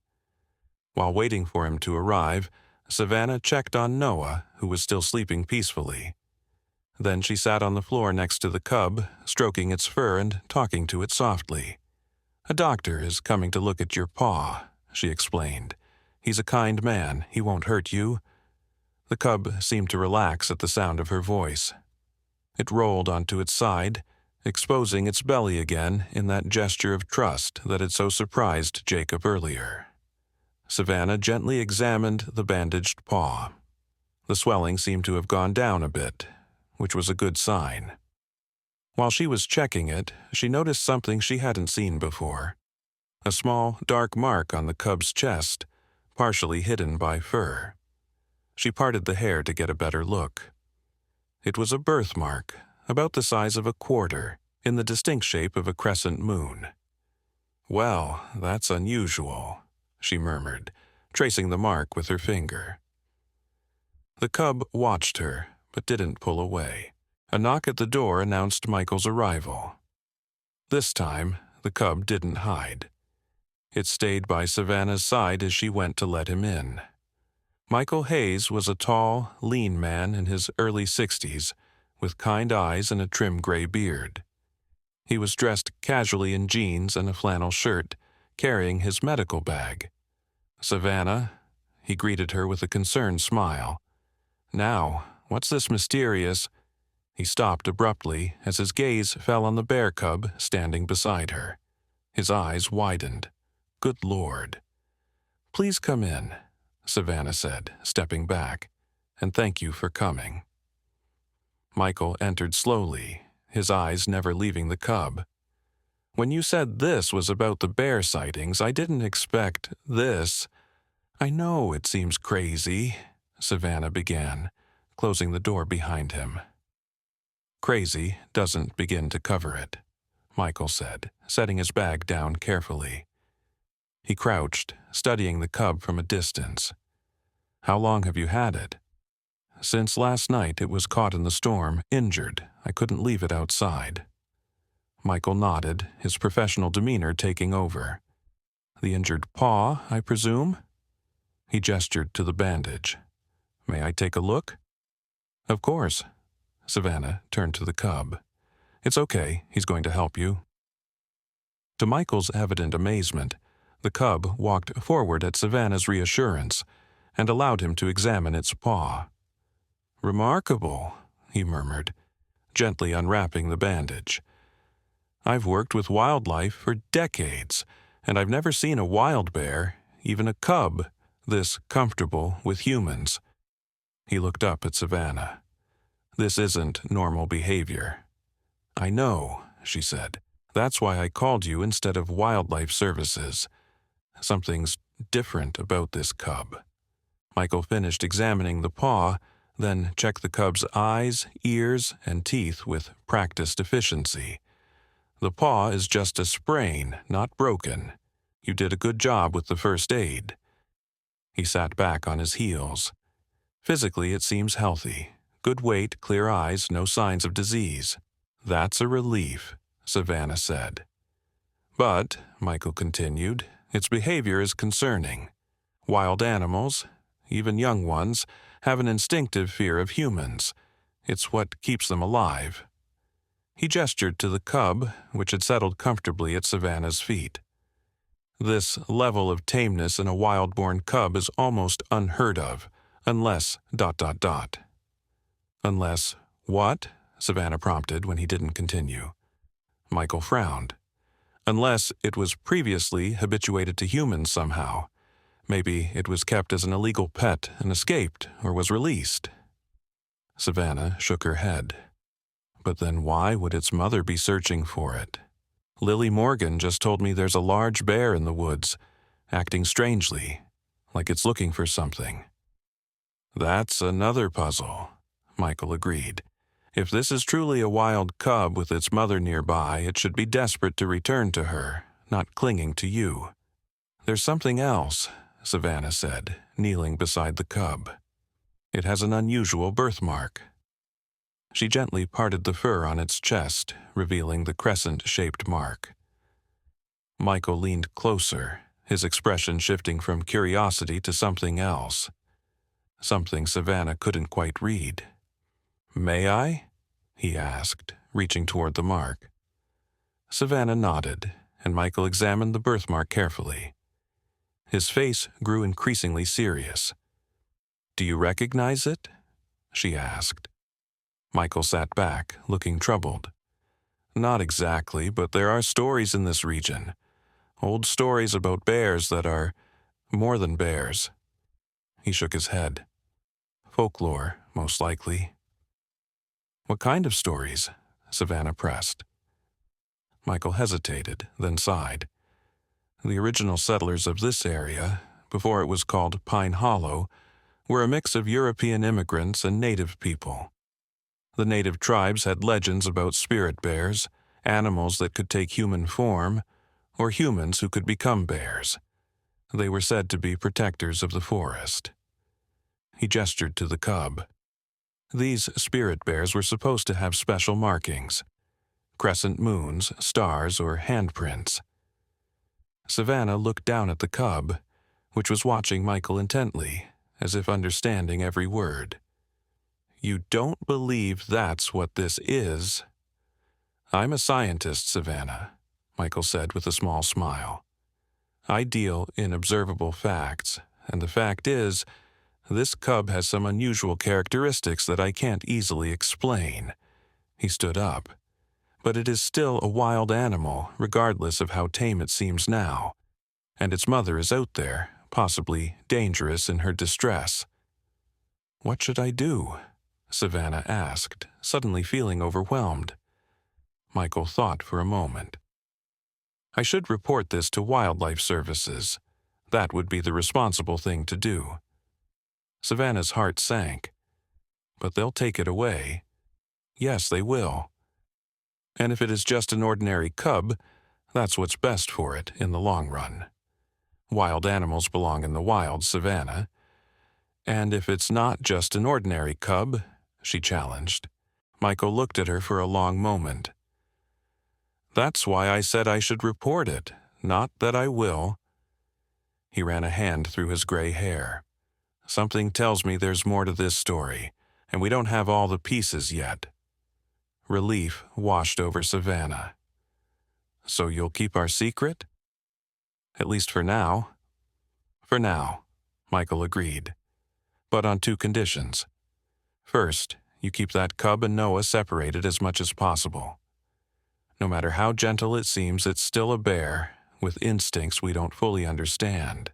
While waiting for him to arrive, Savannah checked on Noah, who was still sleeping peacefully. Then she sat on the floor next to the cub, stroking its fur and talking to it softly. A doctor is coming to look at your paw, she explained. He's a kind man. He won't hurt you. The cub seemed to relax at the sound of her voice. It rolled onto its side, exposing its belly again in that gesture of trust that had so surprised Jacob earlier. Savannah gently examined the bandaged paw. The swelling seemed to have gone down a bit, which was a good sign. While she was checking it, she noticed something she hadn't seen before. A small, dark mark on the cub's chest, partially hidden by fur. She parted the hair to get a better look. It was a birthmark, about the size of a quarter, in the distinct shape of a crescent moon. Well, that's unusual, she murmured, tracing the mark with her finger. The cub watched her, but didn't pull away. A knock at the door announced Michael's arrival. This time, the cub didn't hide. It stayed by Savannah's side as she went to let him in. Michael Hayes was a tall, lean man in his early 60s, with kind eyes and a trim gray beard. He was dressed casually in jeans and a flannel shirt, carrying his medical bag. Savannah, he greeted her with a concerned smile. Now, what's this mysterious? He stopped abruptly as his gaze fell on the bear cub standing beside her. His eyes widened. Good Lord. Please come in, Savannah said, stepping back, and thank you for coming. Michael entered slowly, his eyes never leaving the cub. When you said this was about the bear sightings, I didn't expect this. I know it seems crazy, Savannah began, closing the door behind him. Crazy doesn't begin to cover it, Michael said, setting his bag down carefully. He crouched, studying the cub from a distance. How long have you had it? Since last night it was caught in the storm, injured. I couldn't leave it outside. Michael nodded, his professional demeanor taking over. The injured paw, I presume? He gestured to the bandage. May I take a look? Of course. Savannah turned to the cub. It's okay, he's going to help you. To Michael's evident amazement, the cub walked forward at Savannah's reassurance and allowed him to examine its paw. Remarkable, he murmured, gently unwrapping the bandage. I've worked with wildlife for decades, and I've never seen a wild bear, even a cub, this comfortable with humans. He looked up at Savannah. This isn't normal behavior. I know, she said. That's why I called you instead of wildlife services. Something's different about this cub. Michael finished examining the paw, then checked the cub's eyes, ears, and teeth with practiced efficiency. The paw is just a sprain, not broken. You did a good job with the first aid. He sat back on his heels. Physically, it seems healthy. Good weight, clear eyes, no signs of disease. That's a relief, Savannah said. But, Michael continued, its behavior is concerning. Wild animals, even young ones, have an instinctive fear of humans. It's what keeps them alive. He gestured to the cub, which had settled comfortably at Savannah's feet. This level of tameness in a wild-born cub is almost unheard of, unless ... Unless what? Savannah prompted when he didn't continue. Michael frowned. Unless it was previously habituated to humans somehow. Maybe it was kept as an illegal pet and escaped or was released. Savannah shook her head. But then why would its mother be searching for it? Lily Morgan just told me there's a large bear in the woods, acting strangely, like it's looking for something." "That's another puzzle," Michael agreed. "If this is truly a wild cub with its mother nearby, it should be desperate to return to her, not clinging to you." "There's something else," Savannah said, kneeling beside the cub. "It has an unusual birthmark." She gently parted the fur on its chest, revealing the crescent-shaped mark. Michael leaned closer, his expression shifting from curiosity to something else. Something Savannah couldn't quite read. "May I?" he asked, reaching toward the mark. Savannah nodded, and Michael examined the birthmark carefully. His face grew increasingly serious. "Do you recognize it?" she asked. Michael sat back, looking troubled. "Not exactly, but there are stories in this region. Old stories about bears that are more than bears." He shook his head. "Folklore, most likely." "What kind of stories?" Savannah pressed. Michael hesitated, then sighed. The original settlers of this area, before it was called Pine Hollow, were a mix of European immigrants and native people. The native tribes had legends about spirit bears, animals that could take human form, or humans who could become bears. They were said to be protectors of the forest. He gestured to the cub. These spirit bears were supposed to have special markings: crescent moons, stars, or handprints. Savannah looked down at the cub, which was watching Michael intently, as if understanding every word. "You don't believe that's what this is?" "I'm a scientist, Savannah," Michael said with a small smile. "I deal in observable facts, and the fact is, this cub has some unusual characteristics that I can't easily explain." He stood up. "But it is still a wild animal, regardless of how tame it seems now. And its mother is out there, possibly dangerous in her distress." "What should I do?" Savannah asked, suddenly feeling overwhelmed. Michael thought for a moment. "I should report this to Wildlife Services. That would be the responsible thing to do." Savannah's heart sank. "But they'll take it away." "Yes, they will. And if it is just an ordinary cub, that's what's best for it in the long run. Wild animals belong in the wild, Savannah. And if it's not just an ordinary cub," she challenged. Michael looked at her for a long moment. "That's why I said I should report it, not that I will." He ran a hand through his gray hair. "Something tells me there's more to this story, and we don't have all the pieces yet." Relief washed over Savannah. "So you'll keep our secret?" "At least for now." "For now," Michael agreed. "But on two conditions. First, you keep that cub and Noah separated as much as possible. No matter how gentle it seems, it's still a bear, with instincts we don't fully understand.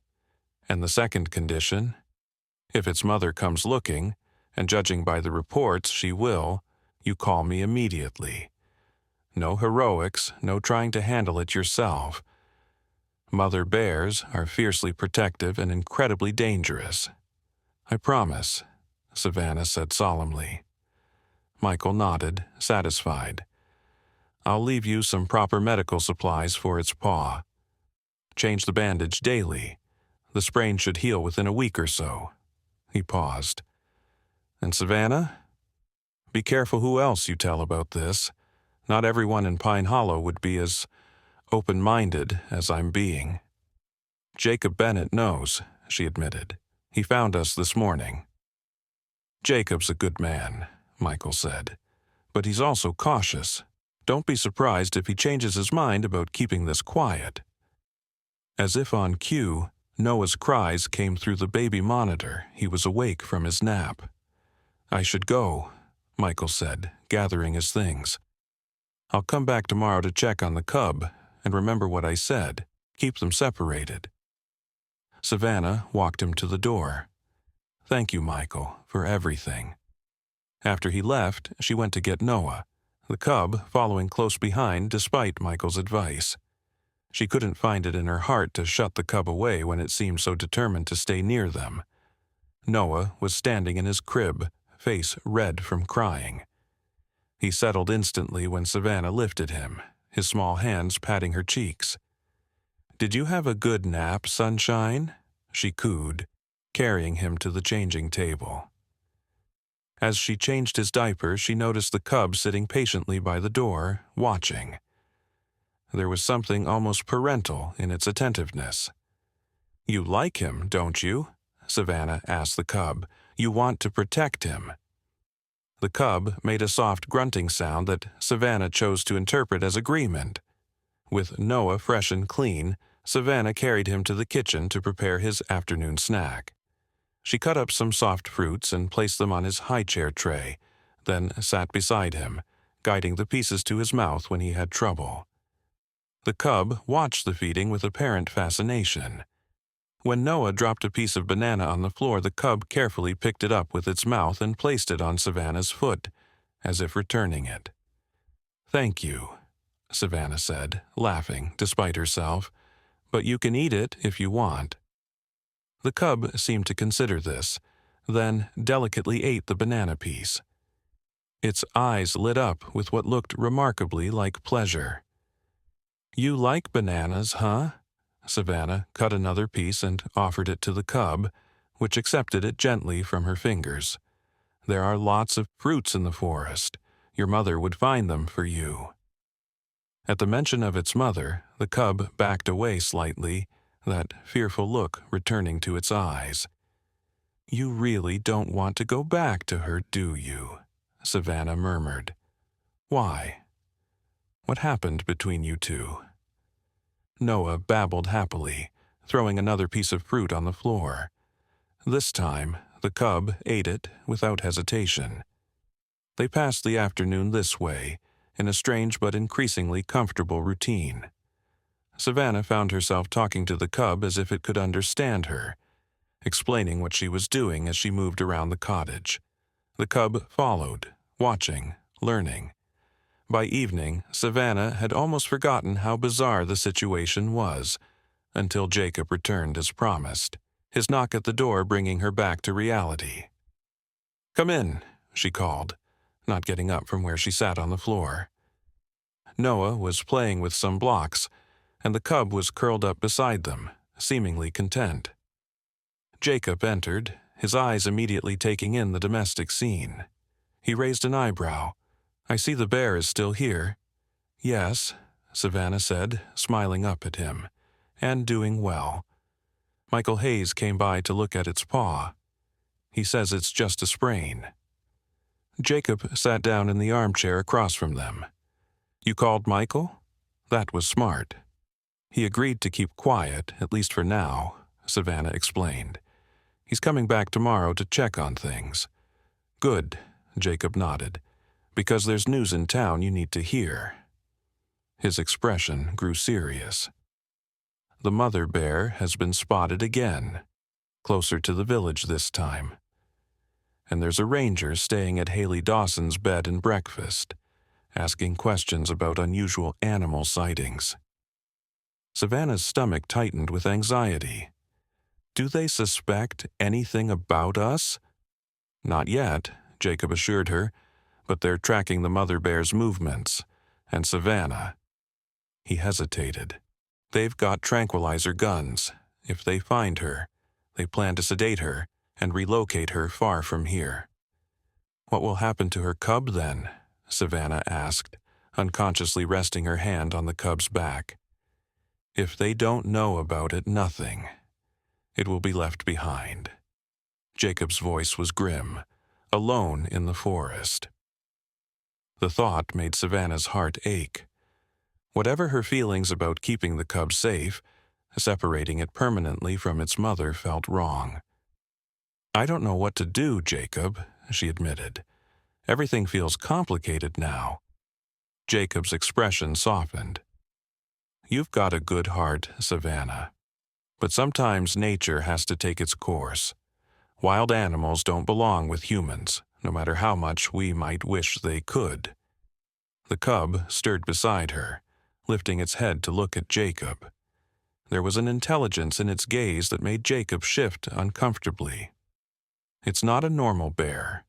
And the second condition, if its mother comes looking, and judging by the reports she will, you call me immediately. No heroics, no trying to handle it yourself. Mother bears are fiercely protective and incredibly dangerous." "I promise," Savannah said solemnly. Michael nodded, satisfied. "I'll leave you some proper medical supplies for its paw. Change the bandage daily. The sprain should heal within a week or so." He paused. "And Savannah? Be careful who else you tell about this. Not everyone in Pine Hollow would be as open-minded as I'm being." "Jacob Bennett knows," she admitted. "He found us this morning." "Jacob's a good man," Michael said. "But he's also cautious. Don't be surprised if he changes his mind about keeping this quiet." As if on cue, Noah's cries came through the baby monitor. He was awake from his nap. "I should go," Michael said, gathering his things. "I'll come back tomorrow to check on the cub, and remember what I said. Keep them separated." Savannah walked him to the door. "Thank you, Michael, for everything." After he left, she went to get Noah. the cub following close behind despite Michael's advice. She couldn't find it in her heart to shut the cub away when it seemed so determined to stay near them. Noah was standing in his crib, face red from crying. He settled instantly when Savannah lifted him, his small hands patting her cheeks. "Did you have a good nap, sunshine?" she cooed, carrying him to the changing table. As she changed his diaper, she noticed the cub sitting patiently by the door, watching. There was something almost parental in its attentiveness. "You like him, don't you?" Savannah asked the cub. "You want to protect him." The cub made a soft grunting sound that Savannah chose to interpret as agreement. With Noah fresh and clean, Savannah carried him to the kitchen to prepare his afternoon snack. She cut up some soft fruits and placed them on his high-chair tray, then sat beside him, guiding the pieces to his mouth when he had trouble. The cub watched the feeding with apparent fascination. When Noah dropped a piece of banana on the floor, the cub carefully picked it up with its mouth and placed it on Savannah's foot, as if returning it. "Thank you," Savannah said, laughing despite herself, "but you can eat it if you want." The cub seemed to consider this, then delicately ate the banana piece. Its eyes lit up with what looked remarkably like pleasure. "You like bananas, huh?" Savannah cut another piece and offered it to the cub, which accepted it gently from her fingers. "There are lots of fruits in the forest. Your mother would find them for you." At the mention of its mother, the cub backed away slightly, that fearful look returning to its eyes. "You really don't want to go back to her, do you?" Savannah murmured. "Why? What happened between you two?" Noah babbled happily, throwing another piece of fruit on the floor. This time, the cub ate it without hesitation. They passed the afternoon this way, in a strange but increasingly comfortable routine. Savannah found herself talking to the cub as if it could understand her, explaining what she was doing as she moved around the cottage. The cub followed, watching, learning. By evening, Savannah had almost forgotten how bizarre the situation was, until Jacob returned as promised, his knock at the door bringing her back to reality. "Come in," she called, not getting up from where she sat on the floor. Noah was playing with some blocks, and the cub was curled up beside them, seemingly content. Jacob entered, his eyes immediately taking in the domestic scene. He raised an eyebrow. "I see the bear is still here." "Yes," Savannah said, smiling up at him, "and doing well. Michael Hayes came by to look at its paw. He says it's just a sprain." Jacob sat down in the armchair across from them. "You called Michael? That was smart." "He agreed to keep quiet, at least for now," Savannah explained. "He's coming back tomorrow to check on things." "Good," Jacob nodded, "because there's news in town you need to hear." His expression grew serious. "The mother bear has been spotted again, closer to the village this time. And there's a ranger staying at Haley Dawson's bed and breakfast, asking questions about unusual animal sightings." Savannah's stomach tightened with anxiety. "Do they suspect anything about us?" "Not yet," Jacob assured her, "but they're tracking the mother bear's movements, and Savannah." He hesitated. "They've got tranquilizer guns. If they find her, they plan to sedate her and relocate her far from here." "What will happen to her cub then?" Savannah asked, unconsciously resting her hand on the cub's back. "If they don't know about it, nothing. It will be left behind." Jacob's voice was grim, alone in the forest. The thought made Savannah's heart ache. Whatever her feelings about keeping the cub safe, separating it permanently from its mother felt wrong. "I don't know what to do, Jacob," she admitted. "Everything feels complicated now." Jacob's expression softened. "You've got a good heart, Savannah. But sometimes nature has to take its course. Wild animals don't belong with humans, no matter how much we might wish they could." The cub stirred beside her, lifting its head to look at Jacob. There was an intelligence in its gaze that made Jacob shift uncomfortably. "It's not a normal bear,"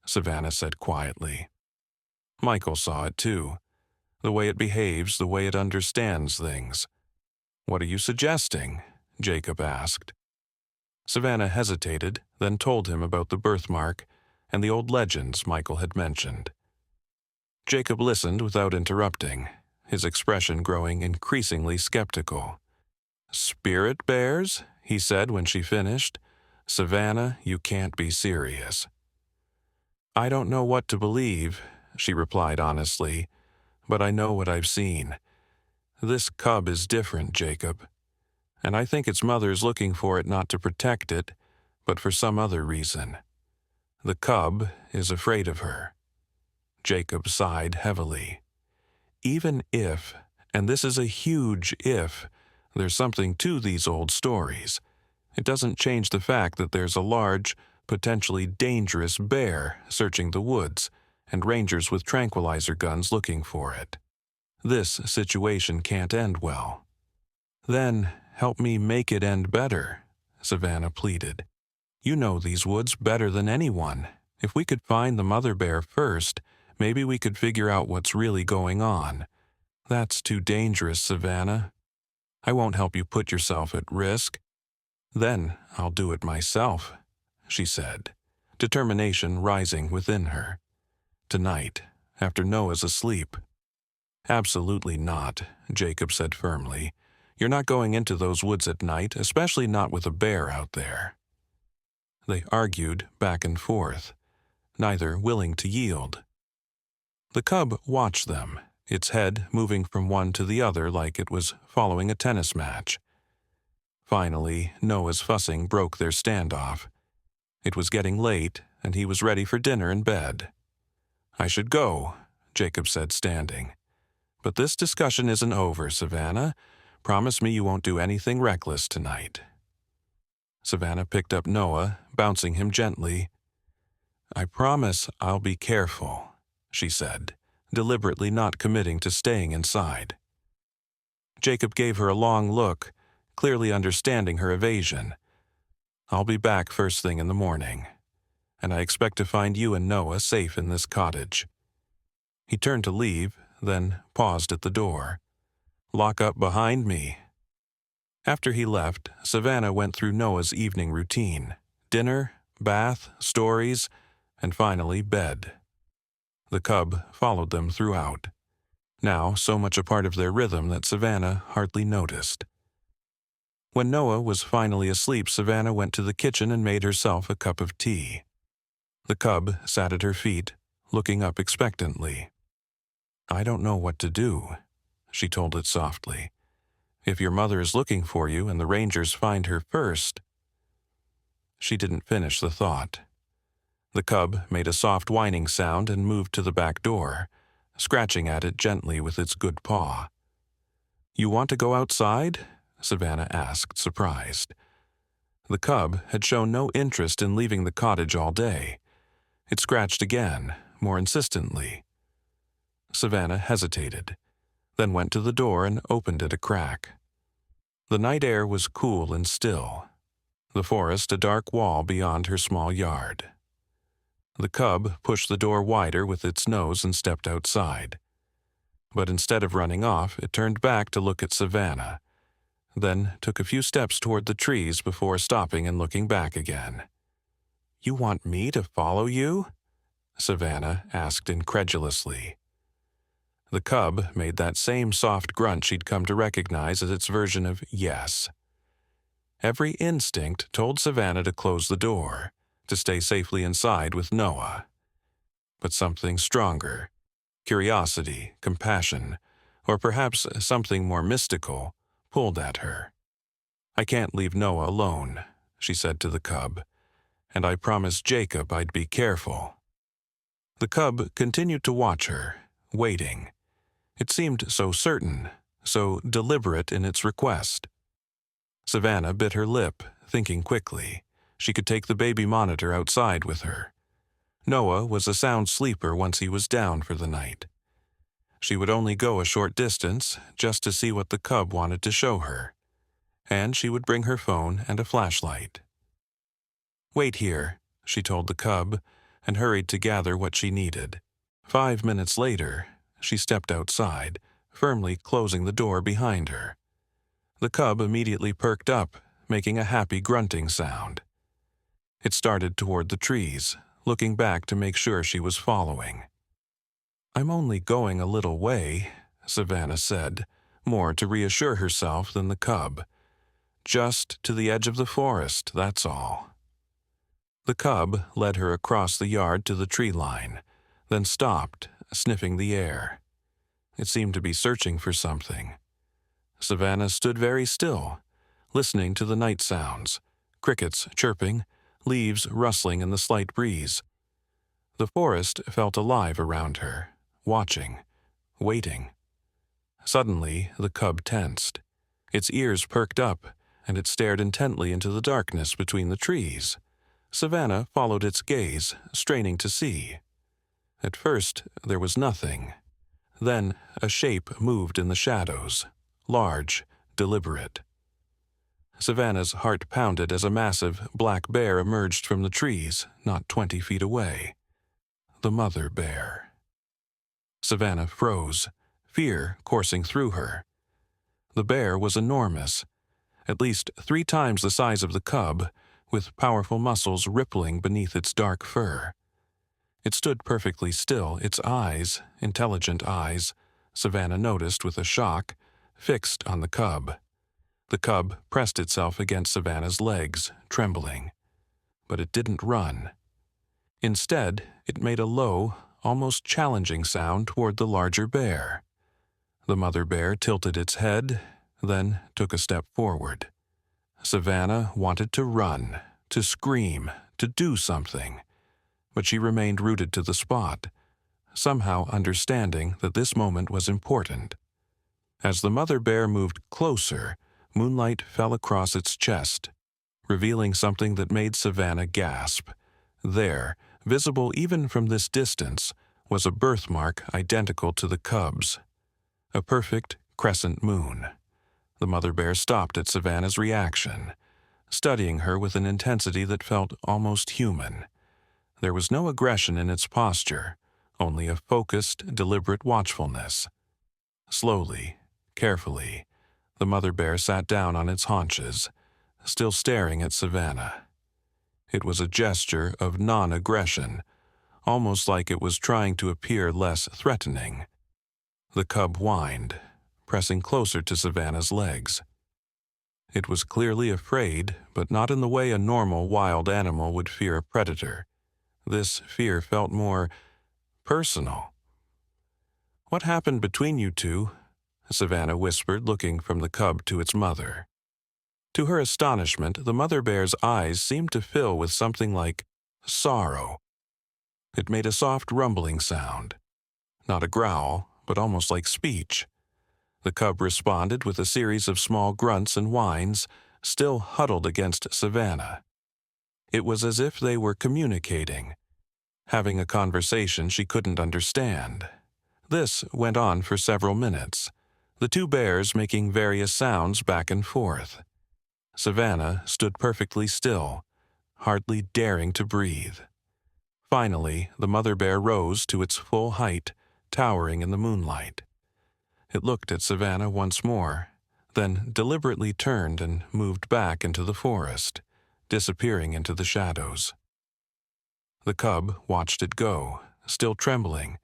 Savannah said quietly. Michael saw it too. The way it behaves, the way it understands things. "What are you suggesting?" Jacob asked. Savannah hesitated, then told him about the birthmark and the old legends Michael had mentioned. Jacob listened without interrupting, his expression growing increasingly skeptical. "Spirit bears?" he said when she finished. "Savannah, you can't be serious." "I don't know what to believe," she replied honestly, "but I know what I've seen. This cub is different, Jacob, and I think its mother's looking for it not to protect it, but for some other reason. The cub is afraid of her." Jacob sighed heavily. "Even if, and this is a huge if, there's something to these old stories, it doesn't change the fact that there's a large, potentially dangerous bear searching the woods, and rangers with tranquilizer guns looking for it. This situation can't end well." "Then help me make it end better," Savannah pleaded. "You know these woods better than anyone. If we could find the mother bear first, maybe we could figure out what's really going on." "That's too dangerous, Savannah. I won't help you put yourself at risk." "Then I'll do it myself," she said, determination rising within her. "Tonight, after Noah's asleep." "Absolutely not," Jacob said firmly. "You're not going into those woods at night, especially not with a bear out there." They argued back and forth, neither willing to yield. The cub watched them, its head moving from one to the other like it was following a tennis match. Finally, Noah's fussing broke their standoff. It was getting late, and he was ready for dinner and bed. "I should go," Jacob said, standing. "But this discussion isn't over, Savannah. Promise me you won't do anything reckless tonight." Savannah picked up Noah, bouncing him gently. "I promise I'll be careful," she said, deliberately not committing to staying inside. Jacob gave her a long look, clearly understanding her evasion. "I'll be back first thing in the morning, and I expect to find you and Noah safe in this cottage." He turned to leave, then paused at the door. "Lock up behind me." After he left, Savannah went through Noah's evening routine: dinner, bath, stories, and finally bed. The cub followed them throughout, now so much a part of their rhythm that Savannah hardly noticed. When Noah was finally asleep, Savannah went to the kitchen and made herself a cup of tea. The cub sat at her feet, looking up expectantly. "I don't know what to do," she told it softly. "If your mother is looking for you and the rangers find her first—" She didn't finish the thought. The cub made a soft whining sound and moved to the back door, scratching at it gently with its good paw. "You want to go outside?" Savannah asked, surprised. The cub had shown no interest in leaving the cottage all day. It scratched again, more insistently. Savannah hesitated, then went to the door and opened it a crack. The night air was cool and still, the forest a dark wall beyond her small yard. The cub pushed the door wider with its nose and stepped outside. But instead of running off, it turned back to look at Savannah, then took a few steps toward the trees before stopping and looking back again. "You want me to follow you?" Savannah asked incredulously. The cub made that same soft grunt she'd come to recognize as its version of yes. Every instinct told Savannah to close the door, to stay safely inside with Noah. But something stronger, curiosity, compassion, or perhaps something more mystical, pulled at her. "I can't leave Noah alone," she said to the cub, "and I promised Jacob I'd be careful." The cub continued to watch her, waiting. It seemed so certain, so deliberate in its request. Savannah bit her lip, thinking quickly. She could take the baby monitor outside with her. Noah was a sound sleeper once he was down for the night. She would only go a short distance just to see what the cub wanted to show her, and she would bring her phone and a flashlight. "Wait here," she told the cub, and hurried to gather what she needed. 5 minutes later, she stepped outside, firmly closing the door behind her. The cub immediately perked up, making a happy grunting sound. It started toward the trees, looking back to make sure she was following. "I'm only going a little way," Savannah said, more to reassure herself than the cub. "Just to the edge of the forest, that's all." The cub led her across the yard to the tree line, then stopped, sniffing the air. It seemed to be searching for something. Savannah stood very still, listening to the night sounds, crickets chirping, leaves rustling in the slight breeze. The forest felt alive around her, watching, waiting. Suddenly, the cub tensed. Its ears perked up, and it stared intently into the darkness between the trees. Savannah followed its gaze, straining to see. At first, there was nothing. Then, a shape moved in the shadows, large, deliberate. Savannah's heart pounded as a massive black bear emerged from the trees, not 20 feet away. The mother bear. Savannah froze, fear coursing through her. The bear was enormous, at least 3 times the size of the cub, with powerful muscles rippling beneath its dark fur. It stood perfectly still, its eyes, intelligent eyes, Savannah noticed with a shock, fixed on the cub. The cub pressed itself against Savannah's legs, trembling. But it didn't run. Instead, it made a low, almost challenging sound toward the larger bear. The mother bear tilted its head, then took a step forward. Savannah wanted to run, to scream, to do something, but she remained rooted to the spot, somehow understanding that this moment was important. As the mother bear moved closer, moonlight fell across its chest, revealing something that made Savannah gasp. There, visible even from this distance, was a birthmark identical to the cub's. A perfect crescent moon. The mother bear stopped at Savannah's reaction, studying her with an intensity that felt almost human. There was no aggression in its posture, only a focused, deliberate watchfulness. Slowly, carefully, the mother bear sat down on its haunches, still staring at Savannah. It was a gesture of non-aggression, almost like it was trying to appear less threatening. The cub whined, pressing closer to Savannah's legs. It was clearly afraid, but not in the way a normal wild animal would fear a predator. This fear felt more personal. "What happened between you two?" Savannah whispered, looking from the cub to its mother. To her astonishment, the mother bear's eyes seemed to fill with something like sorrow. It made a soft rumbling sound. Not a growl, but almost like speech. The cub responded with a series of small grunts and whines, still huddled against Savannah. It was as if they were communicating, having a conversation she couldn't understand. This went on for several minutes, the 2 bears making various sounds back and forth. Savannah stood perfectly still, hardly daring to breathe. Finally, the mother bear rose to its full height, towering in the moonlight. It looked at Savannah once more, then deliberately turned and moved back into the forest, disappearing into the shadows. The cub watched it go, still trembling,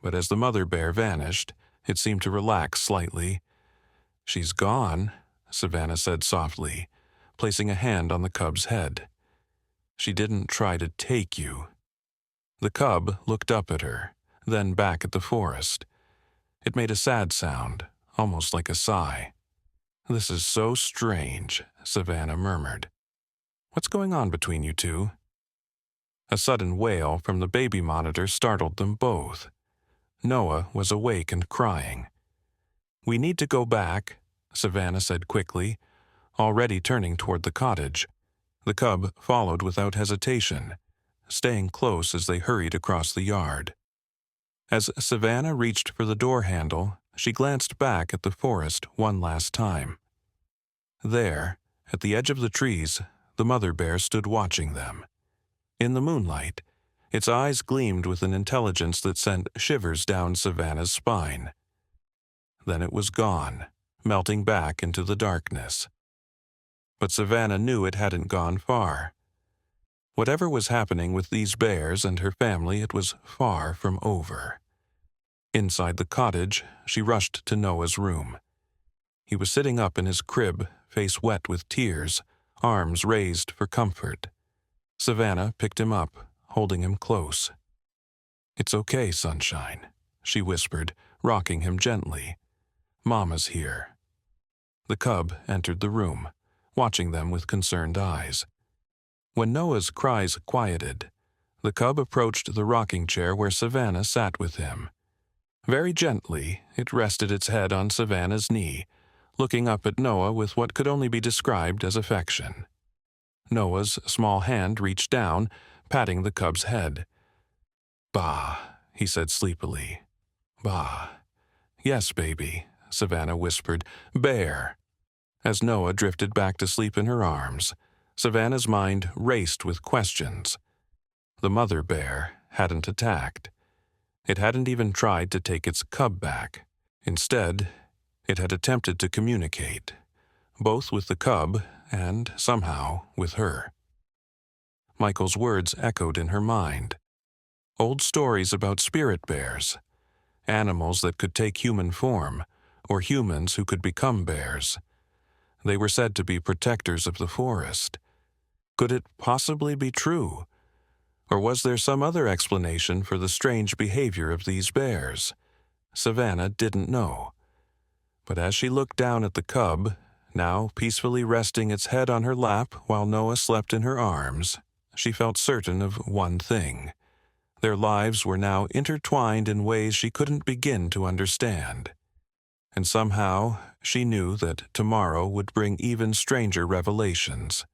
but as the mother bear vanished, it seemed to relax slightly. "She's gone," Savannah said softly, placing a hand on the cub's head. "She didn't try to take you." The cub looked up at her, then back at the forest. It made a sad sound, almost like a sigh. "This is so strange," Savannah murmured. "What's going on between you two?" A sudden wail from the baby monitor startled them both. Noah was awake and crying. "We need to go back," Savannah said quickly, already turning toward the cottage. The cub followed without hesitation, staying close as they hurried across the yard. As Savannah reached for the door handle, she glanced back at the forest one last time. There, at the edge of the trees, the mother bear stood watching them. In the moonlight, its eyes gleamed with an intelligence that sent shivers down Savannah's spine. Then it was gone, melting back into the darkness. But Savannah knew it hadn't gone far. Whatever was happening with these bears and her family, it was far from over. Inside the cottage, she rushed to Noah's room. He was sitting up in his crib, face wet with tears, arms raised for comfort. Savannah picked him up, holding him close. "It's okay, sunshine," she whispered, rocking him gently. "Mama's here." The cub entered the room, watching them with concerned eyes. When Noah's cries quieted, the cub approached the rocking chair where Savannah sat with him. Very gently, it rested its head on Savannah's knee, looking up at Noah with what could only be described as affection. Noah's small hand reached down, patting the cub's head. "Bah," he said sleepily. "Bah." "Yes, baby," Savannah whispered. "Bear." As Noah drifted back to sleep in her arms, Savannah's mind raced with questions. The mother bear hadn't attacked. It hadn't even tried to take its cub back. Instead, it had attempted to communicate, both with the cub and, somehow, with her. Michael's words echoed in her mind. Old stories about spirit bears, animals that could take human form, or humans who could become bears. They were said to be protectors of the forest. Could it possibly be true? Or was there some other explanation for the strange behavior of these bears? Savannah didn't know. But as she looked down at the cub, now peacefully resting its head on her lap while Noah slept in her arms, she felt certain of one thing. Their lives were now intertwined in ways she couldn't begin to understand. And somehow she knew that tomorrow would bring even stranger revelations.